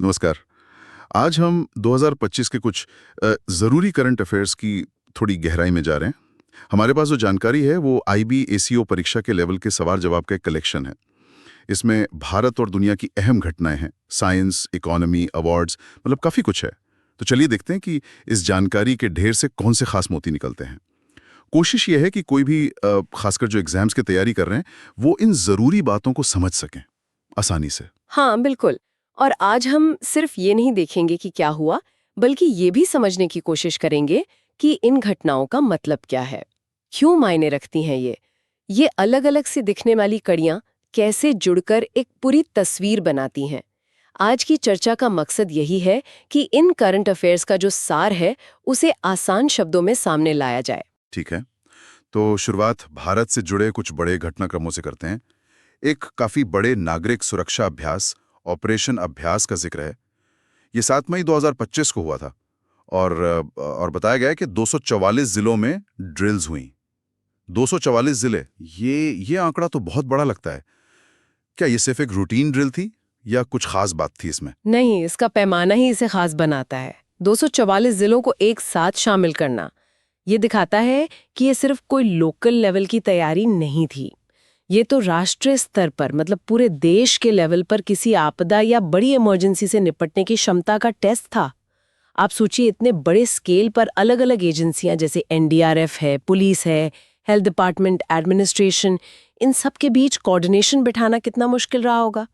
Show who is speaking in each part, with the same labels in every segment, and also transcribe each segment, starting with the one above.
Speaker 1: नमस्कार। आज हम 2025 के कुछ ज़रूरी करंट अफेयर्स की थोड़ी गहराई में जा रहे हैं। हमारे पास जो जानकारी है वो आईबी एसीओ परीक्षा के लेवल के सवाल जवाब का एक कलेक्शन है। इसमें भारत और दुनिया की अहम घटनाएं हैं, साइंस, इकोनॉमी, अवार्ड्स, मतलब काफ़ी कुछ है। तो चलिए देखते हैं कि इस जानकारी के ढेर से कौन से खास मोती निकलते हैं। कोशिश ये है कि कोई भी खासकर जो एग्जाम्स की तैयारी कर रहे हैं वो इन ज़रूरी बातों को समझ सकें आसानी से।
Speaker 2: हाँ, बिल्कुल। और आज हम सिर्फ ये नहीं देखेंगे कि क्या हुआ, बल्कि ये भी समझने की कोशिश करेंगे कि इन घटनाओं का मतलब क्या है, क्यों मायने रखती हैं ये अलग-अलग से दिखने वाली कड़ियाँ कैसे जुड़कर एक पूरी तस्वीर बनाती हैं। आज की चर्चा का मकसद यही है कि इन करंट अफेयर्स का जो सार है, उसे आसान शब्दों में सामने लाया जाए।
Speaker 1: ठीक है, तो शुरुआत भारत से जुड़े कुछ बड़े घटनाक्रमों से करते हैं। एक काफी बड़े नागरिक सुरक्षा अभ्यास, ऑपरेशन अभ्यास का जिक्र है। ये 7 मई 2025 को हुआ था और बताया गया है कि 244 जिलों में ड्रिल्स हुई। 244 जिले, ये आंकड़ा तो बहुत बड़ा लगता है। क्या ये सिर्फ एक रूटीन ड्रिल थी या कुछ खास बात थी इसमें?
Speaker 2: नहीं, इसका पैमाना ही इसे खास बनाता है। 244 जिलों को एक साथ शामिल करना ये दिखाता है कि ये सिर्फ कोई लोकल लेवल की तैयारी नहीं थी। ये तो राष्ट्रीय स्तर पर, मतलब पूरे देश के लेवल पर किसी आपदा या बड़ी इमरजेंसी से निपटने की क्षमता का टेस्ट था। आप सोचिए, इतने बड़े स्केल पर अलग-अलग एजेंसियां जैसे एनडीआरएफ है, पुलिस है, हेल्थ डिपार्टमेंट, एडमिनिस्ट्रेशन, इन सब के बीच कोऑर्डिनेशन बिठाना कितना मुश्किल रहा होगा।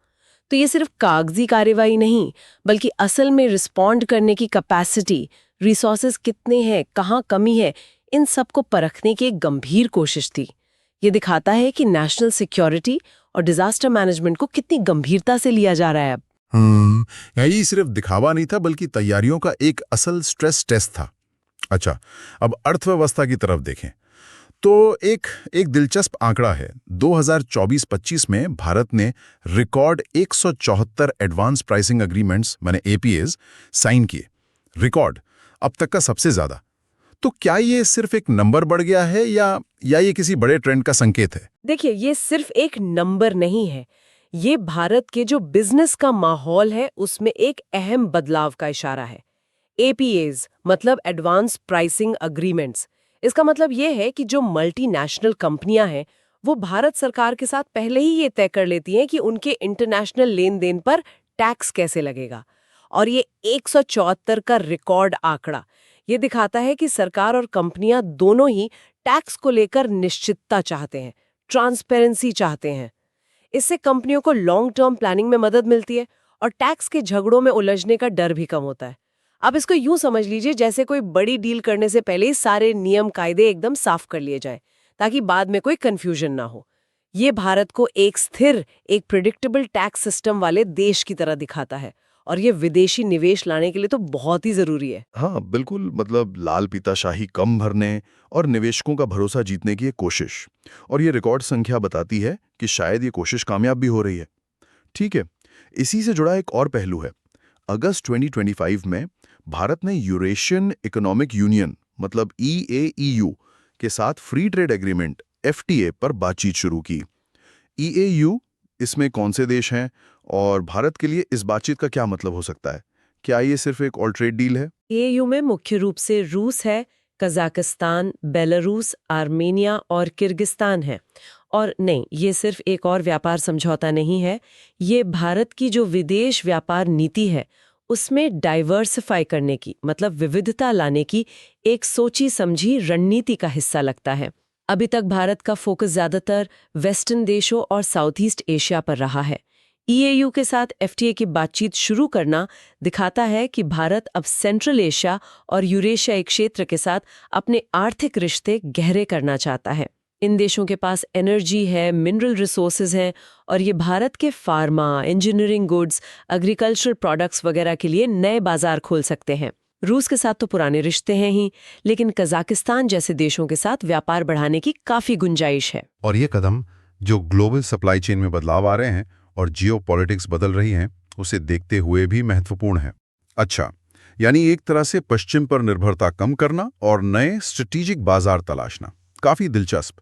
Speaker 2: तो ये सिर्फ कागजी कार्यवाही नहीं, बल्कि असल में रिस्पॉन्ड करने की कैपेसिटी, रिसोर्सेज कितने हैं, कहाँ कमी है, इन सब को परखने की एक गंभीर कोशिश थी। ये दिखाता है कि नेशनल सिक्योरिटी और डिजास्टर मैनेजमेंट को कितनी गंभीरता से लिया जा रहा है अब।
Speaker 3: यही सिर्फ दिखावा नहीं था बल्कि तैयारियों का एक असल स्ट्रेस टेस्ट था। अच्छा, अब अर्थव्यवस्था की तरफ देखें तो एक एक दिलचस्प आंकड़ा है। 2024-25 में भारत ने रिकॉर्ड 174 एडवांस प्राइसिंग एग्रीमेंट्स माने एपीएज साइन किए। रिकॉर्ड, अब तक का सबसे ज्यादा। तो क्या ये सिर्फ एक नंबर बढ़ गया है या ये किसी बड़े ट्रेंड का संकेत है?
Speaker 2: देखिए, ये सिर्फ एक नंबर नहीं है, ये भारत के जो बिजनेस का माहौल है उसमें एक अहम बदलाव का इशारा है। एपीएज मतलब एडवांस प्राइसिंग अग्रीमेंट्स। इसका मतलब ये है कि जो मल्टीनेशनल कंपनियां हैं वो भारत सरकार के साथ पहले ही ये तय कर लेती हैं कि उनके इंटरनेशनल लेन देन पर टैक्स कैसे लगेगा। और ये 174 का रिकॉर्ड आंकड़ा ये दिखाता है कि सरकार और कंपनियां दोनों ही टैक्स को लेकर निश्चितता चाहते हैं, ट्रांसपेरेंसी चाहते हैं। इससे कंपनियों को लॉन्ग टर्म प्लानिंग में मदद मिलती है और टैक्स के झगड़ों में उलझने का डर भी कम होता है। आप इसको यूं समझ लीजिए जैसे कोई बड़ी डील करने से पहले ही सारे नियम कायदे एकदम साफ कर लिए जाएं, ताकि बाद में कोई कंफ्यूजन ना हो। ये भारत को एक स्थिर, एक प्रिडिक्टेबल टैक्स सिस्टम वाले देश की तरह दिखाता है और ये विदेशी निवेश लाने के लिए तो बहुत ही जरूरी है।
Speaker 1: हाँ बिल्कुल, मतलब लाल पीताशाही कम भरने और निवेशकों का भरोसा जीतने की एक कोशिश। और ये रिकॉर्ड संख्या बताती है कि शायद ये कोशिश कामयाब भी हो रही है। ठीक है, इसी से जुड़ा एक और पहलू है। अगस्त 2025 में भारत ने यूरेशियन इकोनॉमिक यूनियन मतलब ईएईयू के साथ फ्री ट्रेड एग्रीमेंट एफटीए पर बातचीत शुरू की। ईएयू, इसमें कौन से देश हैं और भारत के लिए इस बातचीत का क्या मतलब हो सकता है? क्या ये सिर्फ एक ऑल ट्रेड डील है?
Speaker 2: एयू में मुख्य रूप से रूस है, कजाकिस्तान, बेलारूस, आर्मेनिया और किर्गिस्तान है। और नहीं, ये सिर्फ एक और व्यापार समझौता नहीं है, ये भारत की जो विदेश व्यापार नीति है उसमें डाइवर्सिफाई करने की, मतलब विविधता लाने की एक सोची समझी रणनीति का हिस्सा लगता है। अभी तक भारत का फोकस ज्यादातर वेस्टर्न देशों और साउथ ईस्ट एशिया पर रहा है। ईएयू के साथ एफटीए की बातचीत शुरू करना दिखाता है कि भारत अब सेंट्रल एशिया और यूरेशियाई क्षेत्र के साथ अपने आर्थिक रिश्ते गहरे करना चाहता है। इन देशों के पास एनर्जी है, मिनरल रिसोर्सेज हैं और ये भारत के pharma, engineering goods, agricultural products वगैरह के लिए नए बाजार खोल सकते हैं। रूस के साथ तो पुराने रिश्ते हैं ही, लेकिन कजाकिस्तान जैसे देशों के साथ व्यापार बढ़ाने की काफी गुंजाइश है।
Speaker 3: और ये कदम जो ग्लोबल सप्लाई चेन में बदलाव आ रहे हैं और जियोपॉलिटिक्स बदल रही हैं, उसे देखते हुए भी महत्वपूर्ण है। अच्छा, यानी एक तरह से पश्चिम पर निर्भरता कम करना और नए स्ट्रेटेजिक बाजार तलाशना। काफी दिलचस्प।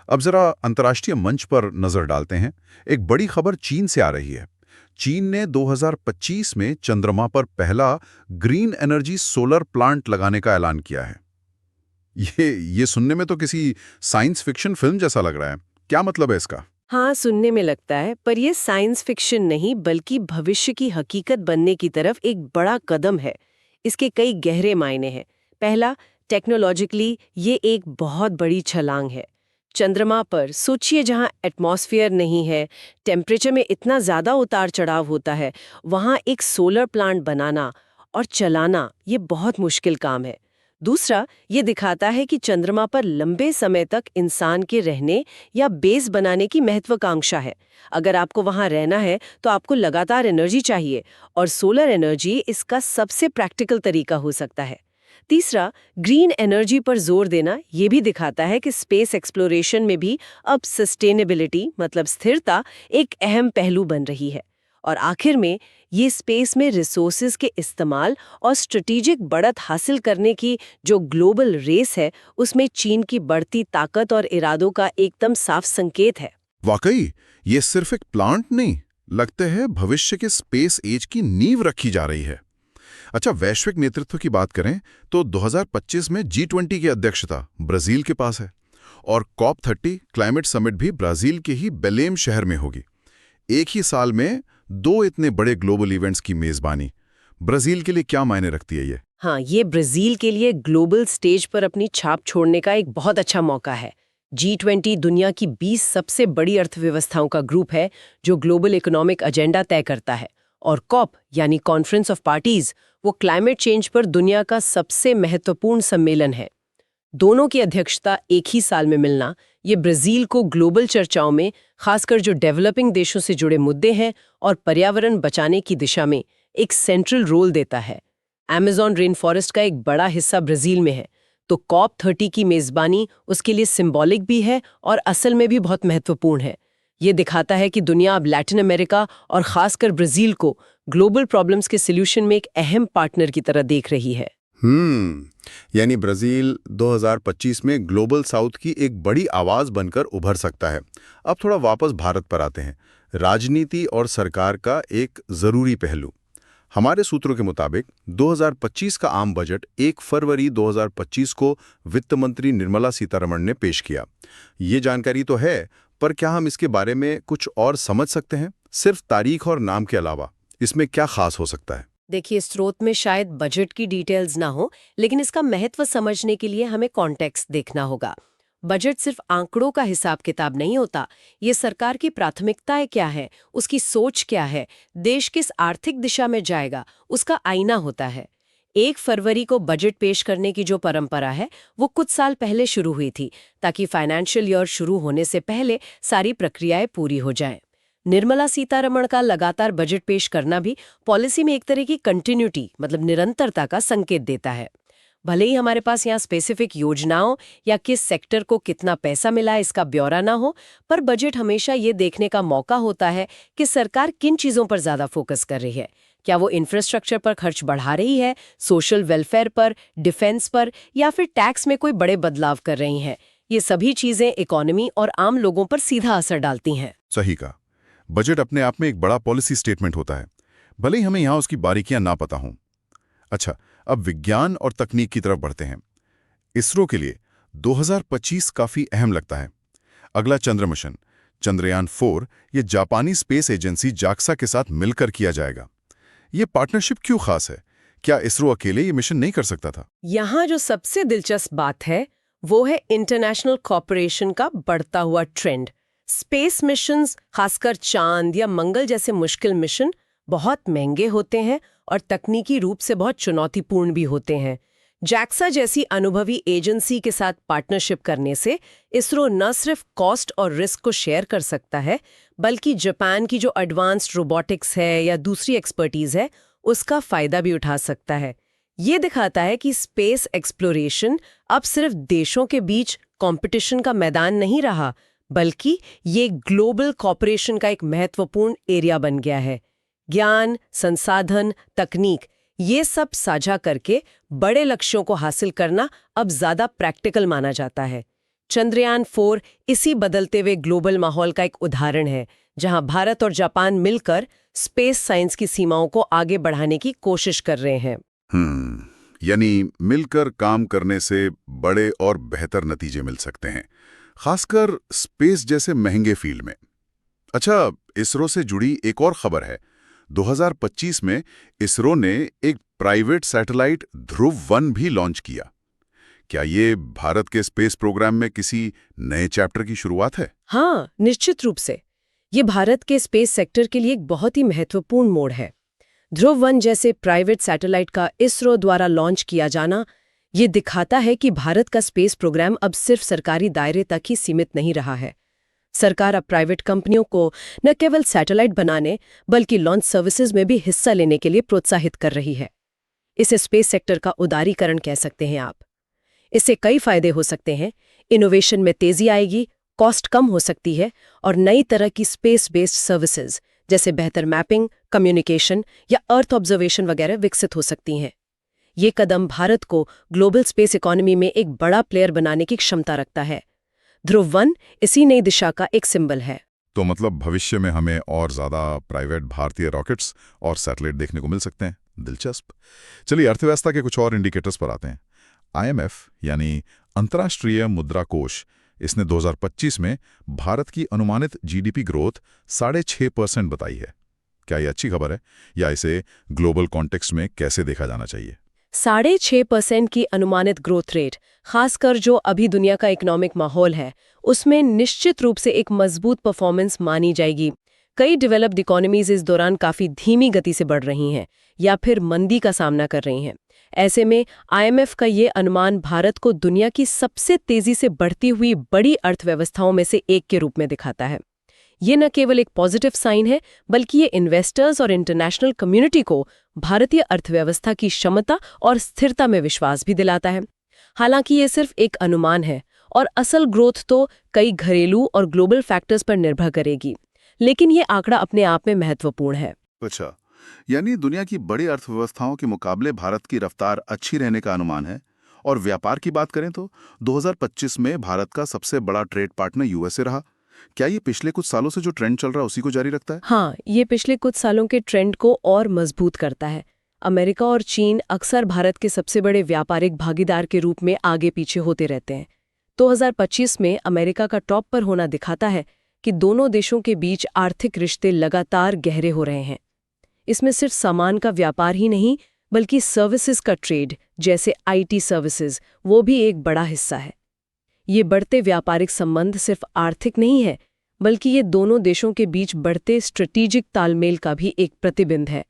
Speaker 3: अब जरा अंतर्राष्ट्रीय मंच पर नजर डालते हैं। एक बड़ी खबर चीन से आ रही है। चीन ने 2025 में चंद्रमा पर पहला ग्रीन एनर्जी सोलर प्लांट लगाने का ऐलान किया है। ये सुनने में तो किसी साइंस फिक्शन फिल्म जैसा लग रहा है। क्या मतलब है इसका?
Speaker 2: हाँ, सुनने में लगता है, पर यह साइंस फिक्शन नहीं बल्कि भविष्य की हकीकत बनने की तरफ एक बड़ा कदम है। इसके कई गहरे मायने हैं। पहला, टेक्नोलॉजिकली ये एक बहुत बड़ी छलांग है। चंद्रमा पर सोचिए, जहाँ एटमॉस्फेयर नहीं है, टेम्परेचर में इतना ज़्यादा उतार चढ़ाव होता है, वहाँ एक सोलर प्लांट बनाना और चलाना ये बहुत मुश्किल काम है। दूसरा, ये दिखाता है कि चंद्रमा पर लंबे समय तक इंसान के रहने या बेस बनाने की महत्वाकांक्षा है। अगर आपको वहां रहना है तो आपको लगातार एनर्जी चाहिए, और सोलर एनर्जी इसका सबसे प्रैक्टिकल तरीका हो सकता है। तीसरा, ग्रीन एनर्जी पर जोर देना ये भी दिखाता है कि स्पेस एक्सप्लोरेशन में भी अब सस्टेनेबिलिटी मतलब स्थिरता एक अहम पहलू बन रही है। और आखिर में ये स्पेस में रिसोर्सेज के इस्तेमाल और स्ट्रेटेजिक बढ़त हासिल करने की जो ग्लोबल रेस है, उसमें चीन की बढ़ती ताकत और इरादों का एकदम साफ संकेत है।
Speaker 3: वाकई ये सिर्फ एक प्लांट नहीं, लगते है भविष्य के स्पेस एज की नींव रखी जा रही है। अच्छा, वैश्विक नेतृत्व की बात करें तो 2025 में G20 की अध्यक्षता ब्राजील के पास है, और COP30 क्लाइमेट समिट भी ब्राजील के ही बेलेम शहर में होगी। एक ही साल में 2 इतने बड़े ग्लोबल इवेंट्स की मेजबानी ब्राजील के लिए क्या मायने रखती है ये?
Speaker 2: हाँ, ये ब्राजील के लिए ग्लोबल स्टेज पर अपनी छाप छोड़ने का एक बहुत अच्छा मौका है। G20 दुनिया की 20 सबसे बड़ी अर्थव्यवस्थाओं का ग्रुप है जो ग्लोबल इकोनॉमिक एजेंडा तय करता है, और COP यानी कॉन्फ्रेंस ऑफ पार्टीज वो क्लाइमेट चेंज पर दुनिया का सबसे महत्वपूर्ण सम्मेलन है। दोनों की अध्यक्षता एक ही साल में मिलना ये ब्राजील को ग्लोबल चर्चाओं में, खासकर जो डेवलपिंग देशों से जुड़े मुद्दे हैं और पर्यावरण बचाने की दिशा में, एक सेंट्रल रोल देता है। अमेज़न रेन फॉरेस्ट का एक बड़ा हिस्सा ब्राजील में है, तो COP30 की मेज़बानी उसके लिए सिंबॉलिक भी है और असल में भी बहुत महत्वपूर्ण है। ये दिखाता है कि दुनिया अब लैटिन अमेरिका और खासकर ब्राजील को ग्लोबल प्रॉब्लम्स के सॉल्यूशन में एक अहम पार्टनर की तरह देख रही है।
Speaker 3: यानी ब्राजील 2025 में ग्लोबल साउथ की एक बड़ी आवाज बनकर उभर सकता है। अब थोड़ा वापस भारत पर आते हैं। राजनीति और सरकार का एक जरूरी पहलू। हमारे सूत्रों के मुताबिक 2025 का आम बजट 1 फरवरी 2025 को वित्त मंत्री निर्मला सीतारमण ने पेश किया। ये जानकारी तो है, पर क्या हम इसके बारे में कुछ और समझ सकते हैं? सिर्फ तारीख और नाम के अलावा इसमें क्या खास हो सकता है?
Speaker 2: देखिए, स्रोत में शायद बजट की डिटेल्स ना हो, लेकिन इसका महत्व समझने के लिए हमें कॉन्टेक्स्ट देखना होगा। बजट सिर्फ आंकड़ों का हिसाब किताब नहीं होता। ये सरकार की प्राथमिकताएं क्या है, उसकी सोच क्या है, देश किस आर्थिक दिशा में जाएगा, उसका आईना होता है। 1 फरवरी को बजट पेश करने की जो परंपरा है, वो कुछ साल पहले शुरू हुई थी, ताकि फाइनेंशियल ईयर शुरू होने से पहले सारी प्रक्रियाएं पूरी हो जाएं। निर्मला सीतारमण का लगातार बजट पेश करना भी पॉलिसी में एक तरह की कंटिन्यूटी मतलब निरंतरता का संकेत देता है। भले ही हमारे पास यहाँ स्पेसिफिक योजनाओं या किस सेक्टर को कितना पैसा मिला इसका ब्यौरा ना हो, पर बजट हमेशा ये देखने का मौका होता है कि सरकार किन चीज़ों पर ज़्यादा फोकस कर रही है। क्या वो इंफ्रास्ट्रक्चर पर खर्च बढ़ा रही है, सोशल वेलफेयर पर, डिफेंस पर, या फिर टैक्स में कोई बड़े बदलाव कर रही हैं? ये सभी चीज़ें इकोनॉमी और आम लोगों पर सीधा असर डालती हैं।
Speaker 3: सही कहा। बजट अपने आप में एक बड़ा पॉलिसी स्टेटमेंट होता है, भले ही हमें यहाँ उसकी बारीकियां ना पता हों। अच्छा, अब विज्ञान और तकनीक की तरफ बढ़ते हैं। इसरो के लिए 2025 काफी अहम लगता है। अगला चंद्र मिशन चंद्रयान 4 ये जापानी स्पेस एजेंसी जाक्सा के साथ मिलकर किया जाएगा। ये पार्टनरशिप क्यों खास है? क्या इसरो अकेले ये मिशन नहीं कर सकता था?
Speaker 2: यहाँ जो सबसे दिलचस्प बात है वो है इंटरनेशनल कॉपरेशन का बढ़ता हुआ ट्रेंड। स्पेस मिशंस, खासकर चांद या मंगल जैसे मुश्किल मिशन, बहुत महंगे होते हैं और तकनीकी रूप से बहुत चुनौतीपूर्ण भी होते हैं। जैक्सा जैसी अनुभवी एजेंसी के साथ पार्टनरशिप करने से इसरो न सिर्फ कॉस्ट और रिस्क को शेयर कर सकता है, बल्कि जापान की जो एडवांस्ड रोबोटिक्स है या दूसरी एक्सपर्टीज है, उसका फायदा भी उठा सकता है। ये दिखाता है कि स्पेस एक्सप्लोरेशन अब सिर्फ देशों के बीच कंपटीशन का मैदान नहीं रहा, बल्कि ये ग्लोबल कॉपरेशन का एक महत्वपूर्ण एरिया बन गया है। ज्ञान, संसाधन, तकनीक, ये सब साझा करके बड़े लक्ष्यों को हासिल करना अब ज्यादा प्रैक्टिकल माना जाता है। चंद्रयान 4 इसी बदलते हुए ग्लोबल माहौल का एक उदाहरण है, जहां भारत और जापान मिलकर स्पेस साइंस की सीमाओं को आगे बढ़ाने की कोशिश कर रहे हैं।
Speaker 3: यानी मिलकर काम करने से बड़े और बेहतर नतीजे मिल सकते हैं, खासकर स्पेस जैसे महंगे फील्ड में। अच्छा, इसरो से जुड़ी एक और खबर है। 2025 में इसरो ने एक प्राइवेट सैटेलाइट ध्रुव-1 भी लॉन्च किया। क्या ये भारत के स्पेस प्रोग्राम में किसी नए चैप्टर की शुरुआत है?
Speaker 2: हाँ, निश्चित रूप से। ये भारत के स्पेस सेक्टर के लिए एक बहुत ही महत्वपूर्ण मोड़ है। ध्रुव-1 जैसे प्राइवेट सैटेलाइट का इसरो द्वारा लॉन्च किया जाना ये दिखाता है कि भारत का स्पेस प्रोग्राम अब सिर्फ सरकारी दायरे तक ही सीमित नहीं रहा है। सरकार अब प्राइवेट कंपनियों को न केवल सैटेलाइट बनाने बल्कि लॉन्च सर्विसेज में भी हिस्सा लेने के लिए प्रोत्साहित कर रही है। इसे स्पेस सेक्टर का उदारीकरण कह सकते हैं आप। इससे कई फायदे हो सकते हैं। इनोवेशन में तेजी आएगी, कॉस्ट कम हो सकती है और नई तरह की स्पेस बेस्ड सर्विसेज जैसे बेहतर मैपिंग, कम्युनिकेशन या अर्थ ऑब्जर्वेशन वगैरह विकसित हो सकती हैं। ये कदम भारत को ग्लोबल स्पेस इकोनॉमी में एक बड़ा प्लेयर बनाने की क्षमता रखता है। ध्रुव-1 इसी नई दिशा का एक सिंबल है।
Speaker 3: तो मतलब भविष्य में हमें और ज्यादा प्राइवेट भारतीय रॉकेट्स और सैटेलाइट देखने को मिल सकते हैं। दिलचस्प। चलिए अर्थव्यवस्था के कुछ और इंडिकेटर्स पर आते हैं। IMF यानी अंतर्राष्ट्रीय मुद्रा कोष, इसने 2025 में भारत की अनुमानित GDP ग्रोथ 6.5% बताई है। क्या ये अच्छी खबर है या इसे ग्लोबल कॉन्टेक्स्ट में कैसे देखा जाना चाहिए?
Speaker 2: 6.5% की अनुमानित ग्रोथ रेट, खासकर जो अभी दुनिया का इकोनॉमिक माहौल है, उसमें निश्चित रूप से एक मजबूत परफॉर्मेंस मानी जाएगी। कई डेवलप्ड इकोनॉमीज इस दौरान काफी धीमी गति से बढ़ रही हैं या फिर मंदी का सामना कर रही हैं। ऐसे में IMF का ये अनुमान भारत को दुनिया की सबसे तेजी से बढ़ती हुई बड़ी अर्थव्यवस्थाओं में से एक के रूप में दिखाता है। ये न केवल एक पॉजिटिव साइन है, बल्कि ये इन्वेस्टर्स और इंटरनेशनल कम्युनिटी को भारतीय अर्थव्यवस्था की क्षमता और स्थिरता में विश्वास भी दिलाता है। हालांकि ये सिर्फ एक अनुमान है और असल ग्रोथ तो कई घरेलू और ग्लोबल फैक्टर्स पर निर्भर करेगी, लेकिन ये आंकड़ा अपने आप में महत्वपूर्ण है।
Speaker 4: अच्छा, यानी दुनिया की बड़ी अर्थव्यवस्थाओं के मुकाबले भारत की रफ्तार अच्छी रहने का अनुमान है। और व्यापार की बात करें तो 2025 में भारत का सबसे बड़ा ट्रेड पार्टनर USA रहा। क्या ये पिछले कुछ सालों से जो ट्रेंड चल रहा है उसी को जारी रखता है?
Speaker 2: हाँ, ये पिछले कुछ सालों के ट्रेंड को और मजबूत करता है। अमेरिका और चीन अक्सर भारत के सबसे बड़े व्यापारिक भागीदार के रूप में आगे पीछे होते रहते हैं। 2025 में अमेरिका का टॉप पर होना दिखाता है कि दोनों देशों के बीच आर्थिक रिश्ते लगातार गहरे हो रहे हैं। इसमें सिर्फ सामान का व्यापार ही नहीं, बल्कि सर्विसेज का ट्रेड जैसे IT सर्विसेज वो भी एक बड़ा हिस्सा है। ये बढ़ते व्यापारिक संबंध सिर्फ आर्थिक नहीं है, बल्कि ये दोनों देशों के बीच बढ़ते स्ट्रेटेजिक तालमेल का भी एक प्रतिबिंब है।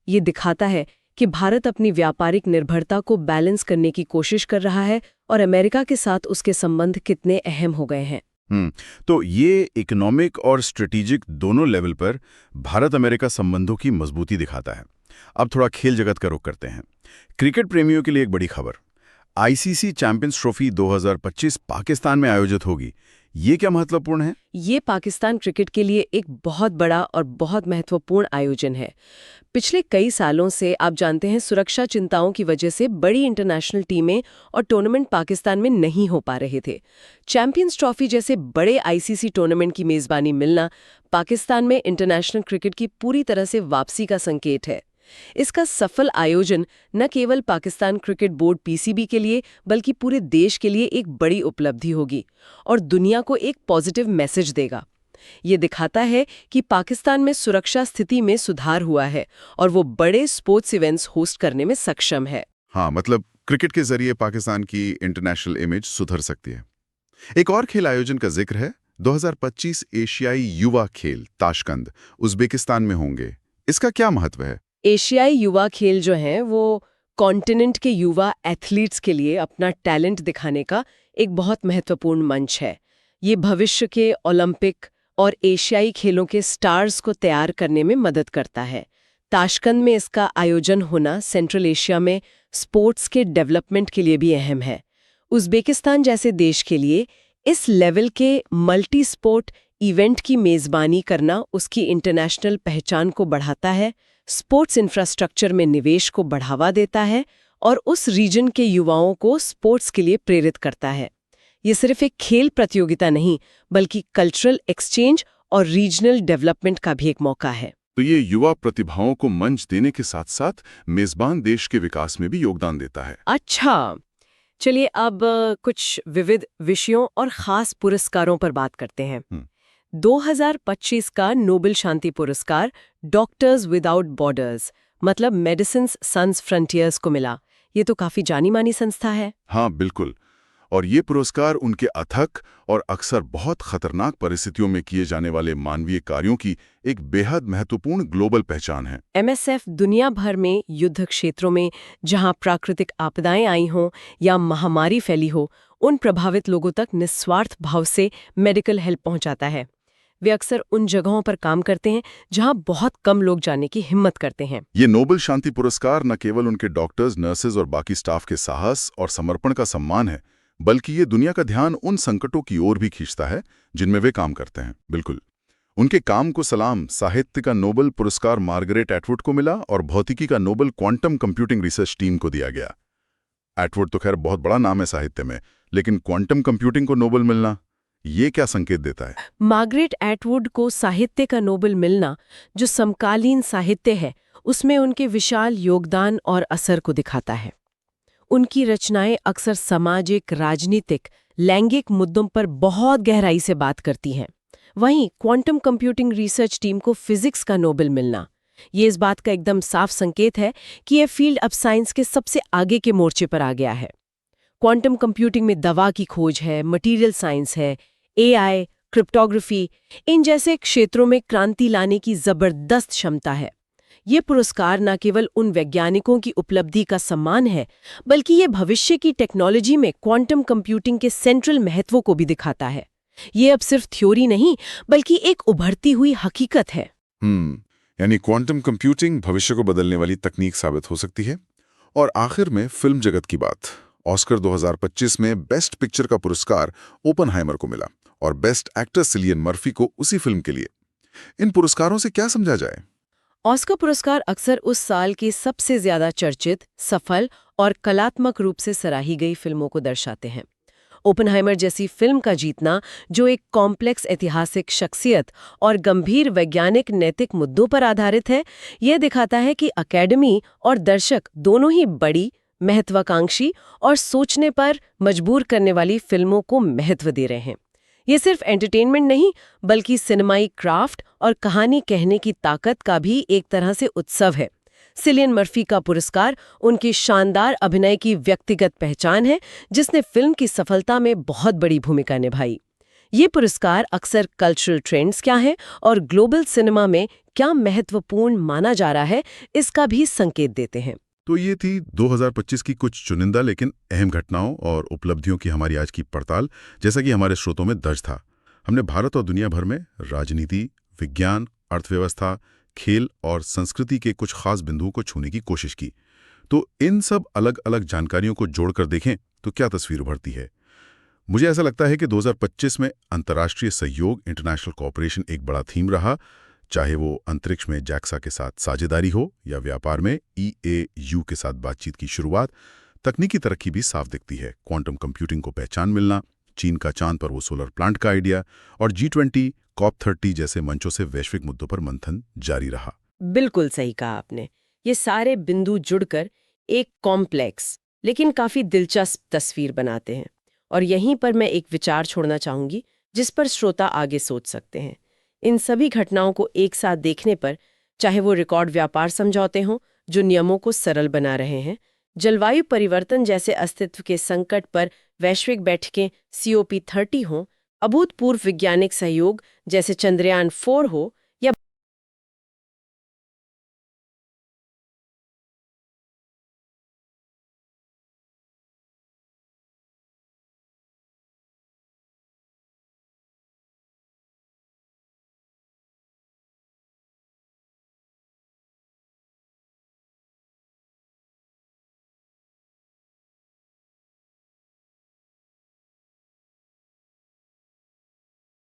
Speaker 2: ये दिखाता है कि भारत अपनी व्यापारिक निर्भरता को बैलेंस करने की कोशिश कर रहा है और अमेरिका के साथ उसके संबंध कितने अहम हो गए हैं।
Speaker 3: तो ये इकोनॉमिक और स्ट्रेटेजिक दोनों लेवल पर भारत अमेरिका संबंधों की मजबूती दिखाता है। अब थोड़ा खेल जगत का रुख करते हैं। क्रिकेट प्रेमियों के लिए एक बड़ी खबर, ICC चैंपियंस ट्रॉफी 2025 पाकिस्तान में आयोजित होगी। ये क्या महत्वपूर्ण है?
Speaker 2: ये पाकिस्तान क्रिकेट के लिए एक बहुत बड़ा और बहुत महत्वपूर्ण आयोजन है। पिछले कई सालों से आप जानते हैं, सुरक्षा चिंताओं की वजह से बड़ी इंटरनेशनल टीमें और टूर्नामेंट पाकिस्तान में नहीं हो पा रहे थे। चैंपियंस ट्रॉफी जैसे बड़े ICC टूर्नामेंट की मेजबानी मिलना पाकिस्तान में इंटरनेशनल क्रिकेट की पूरी तरह से वापसी का संकेत है। इसका सफल आयोजन न केवल पाकिस्तान क्रिकेट बोर्ड PCB के लिए, बल्कि पूरे देश के लिए एक बड़ी उपलब्धि होगी और दुनिया को एक पॉजिटिव मैसेज देगा। ये दिखाता है कि पाकिस्तान में सुरक्षा स्थिति में सुधार हुआ है और वो बड़े स्पोर्ट्स इवेंट्स होस्ट करने में सक्षम है।
Speaker 4: हाँ, मतलब क्रिकेट के जरिए पाकिस्तान की इंटरनेशनल इमेज सुधर सकती है। एक और खेल आयोजन का जिक्र है। 2025 एशियाई युवा खेल ताशकंद उज्बेकिस्तान में होंगे। इसका क्या महत्व है?
Speaker 2: एशियाई युवा खेल जो हैं वो कॉन्टिनेंट के युवा एथलीट्स के लिए अपना टैलेंट दिखाने का एक बहुत महत्वपूर्ण मंच है। ये भविष्य के ओलंपिक और एशियाई खेलों के स्टार्स को तैयार करने में मदद करता है। ताशकंद में इसका आयोजन होना सेंट्रल एशिया में स्पोर्ट्स के डेवलपमेंट के लिए भी अहम है। उज्बेकिस्तान जैसे देश के लिए इस लेवल के मल्टी स्पोर्ट इवेंट की मेजबानी करना उसकी इंटरनेशनल पहचान को बढ़ाता है, स्पोर्ट्स इंफ्रास्ट्रक्चर में निवेश को बढ़ावा देता है और उस रीजन के युवाओं को स्पोर्ट्स के लिए प्रेरित करता है। ये सिर्फ एक खेल प्रतियोगिता नहीं, बल्कि कल्चरल एक्सचेंज और रीजनल डेवलपमेंट का भी एक मौका है।
Speaker 5: तो ये युवा प्रतिभाओं को मंच देने के साथ साथ मेजबान देश के विकास में भी योगदान देता है।
Speaker 2: अच्छा, चलिए अब कुछ विविध विषयों और खास पुरस्कारों पर बात करते हैं। 2025 का नोबेल शांति पुरस्कार डॉक्टर्स विदाउट बॉर्डर्स मतलब मेडिसिन सन्स फ्रंटियर्स को मिला। ये तो काफी जानी मानी संस्था है।
Speaker 5: हाँ, बिल्कुल। और ये पुरस्कार उनके अथक और अक्सर बहुत खतरनाक परिस्थितियों में किए जाने वाले मानवीय कार्यों की एक बेहद महत्वपूर्ण ग्लोबल पहचान है।
Speaker 2: MSF दुनिया भर में युद्ध क्षेत्रों में जहां प्राकृतिक आपदाएं आई हों या महामारी फैली हो, उन प्रभावित लोगों तक निस्वार्थ भाव से मेडिकल हेल्प पहुंचाता है। वे अक्सर उन जगहों पर काम करते हैं जहां बहुत कम लोग जाने की हिम्मत करते हैं।
Speaker 5: ये नोबेल शांति पुरस्कार न केवल उनके डॉक्टर्स, नर्सेज और बाकी स्टाफ के साहस और समर्पण का सम्मान है, बल्कि ये दुनिया का ध्यान उन संकटों की ओर भी खींचता है जिनमें वे काम करते हैं। बिल्कुल, उनके काम को सलाम। साहित्य का नोबेल पुरस्कार मार्गरेट एटवुड को मिला और भौतिकी का Nobel quantum computing research team को दिया गया। एटवुड तो खैर बहुत बड़ा नाम है साहित्य में, लेकिन क्वांटम कंप्यूटिंग को नोबेल मिलना, ये क्या संकेत देता है?
Speaker 2: मार्गरेट एटवुड को साहित्य का नोबेल मिलना, जो समकालीन साहित्य है, उसमें उनके विशाल योगदान और असर को दिखाता है। उनकी रचनाएं अक्सर सामाजिक, राजनीतिक, लैंगिक मुद्दों पर बहुत गहराई से बात करती हैं। वहीं क्वांटम कंप्यूटिंग रिसर्च टीम को फिजिक्स का नोबेल मिलना, ये इस बात का एकदम साफ संकेत है कि यह फील्ड अब साइंस के सबसे आगे के मोर्चे पर आ गया है। क्वांटम कंप्यूटिंग में दवा की खोज है, मटीरियल साइंस है, AI, क्रिप्टोग्राफी, इन जैसे क्षेत्रों में क्रांति लाने की जबरदस्त क्षमता है। ये पुरस्कार न केवल उन वैज्ञानिकों की उपलब्धि का सम्मान है, बल्कि ये भविष्य की टेक्नोलॉजी में क्वांटम कंप्यूटिंग के सेंट्रल महत्व को भी दिखाता है। ये अब सिर्फ थ्योरी नहीं, बल्कि एक उभरती हुई हकीकत है।
Speaker 5: यानी क्वांटम कंप्यूटिंग भविष्य को बदलने वाली तकनीक साबित हो सकती है। और आखिर में फिल्म जगत की बात। ऑस्कर 2025 में बेस्ट पिक्चर का पुरस्कार ओपनहाइमर को मिला और बेस्ट एक्टर सिलियन मर्फी को उसी फिल्म के लिए। इन पुरस्कारों से क्या समझा जाए?
Speaker 2: ऑस्कर पुरस्कार अक्सर उस साल की सबसे ज्यादा चर्चित, सफल और कलात्मक रूप से सराही गई फिल्मों को दर्शाते हैं। ओपनहाइमर जैसी फिल्म का जीतना, जो एक कॉम्प्लेक्स ऐतिहासिक शख्सियत और गंभीर वैज्ञानिक नैतिक मुद्दों पर आधारित है, यह दिखाता है कि अकेडमी और दर्शक दोनों ही बड़ी, महत्वाकांक्षी और सोचने पर मजबूर करने वाली फिल्मों को महत्व दे रहे हैं। ये सिर्फ एंटरटेनमेंट नहीं, बल्कि सिनेमाई क्राफ्ट और कहानी कहने की ताकत का भी एक तरह से उत्सव है। सिलियन मर्फी का पुरस्कार उनकी शानदार अभिनय की व्यक्तिगत पहचान है, जिसने फिल्म की सफलता में बहुत बड़ी भूमिका निभाई। ये पुरस्कार अक्सर कल्चरल ट्रेंड्स क्या हैं और ग्लोबल सिनेमा में क्या महत्वपूर्ण माना जा रहा है, इसका भी संकेत देते हैं।
Speaker 3: तो ये थी 2025 की कुछ चुनिंदा लेकिन अहम घटनाओं और उपलब्धियों की हमारी आज की पड़ताल। जैसा कि हमारे स्रोतों में दर्ज था, हमने भारत और दुनिया भर में राजनीति, विज्ञान, अर्थव्यवस्था, खेल और संस्कृति के कुछ खास बिंदुओं को छूने की कोशिश की। तो इन सब अलग अलग जानकारियों को जोड़कर देखें तो क्या तस्वीर उभरती है? मुझे ऐसा लगता है कि 2025 में अंतर्राष्ट्रीय सहयोग, इंटरनेशनल कोऑपरेशन एक बड़ा थीम रहा, चाहे वो अंतरिक्ष में जैक्सा के साथ साझेदारी हो या व्यापार में EAU के साथ बातचीत की शुरुआत। तकनीकी तरक्की भी साफ दिखती है। क्वांटम कंप्यूटिंग को पहचान मिलना, चीन का चांद पर वो सोलर प्लांट का आइडिया और G20, COP30 जैसे मंचों से वैश्विक मुद्दों पर मंथन जारी रहा।
Speaker 2: बिल्कुल सही कहा आपने। ये सारे बिंदु जुड़कर एक कॉम्प्लेक्स लेकिन काफी दिलचस्प तस्वीर बनाते हैं। और यहीं पर मैं एक विचार छोड़ना चाहूंगी जिस पर श्रोता आगे सोच सकते हैं। इन सभी घटनाओं को एक साथ देखने पर, चाहे वो रिकॉर्ड व्यापार समझौते हों जो नियमों को सरल बना रहे हैं, जलवायु परिवर्तन जैसे अस्तित्व के संकट पर वैश्विक बैठकें COP30 हों, अभूतपूर्व वैज्ञानिक सहयोग जैसे चंद्रयान 4 हो,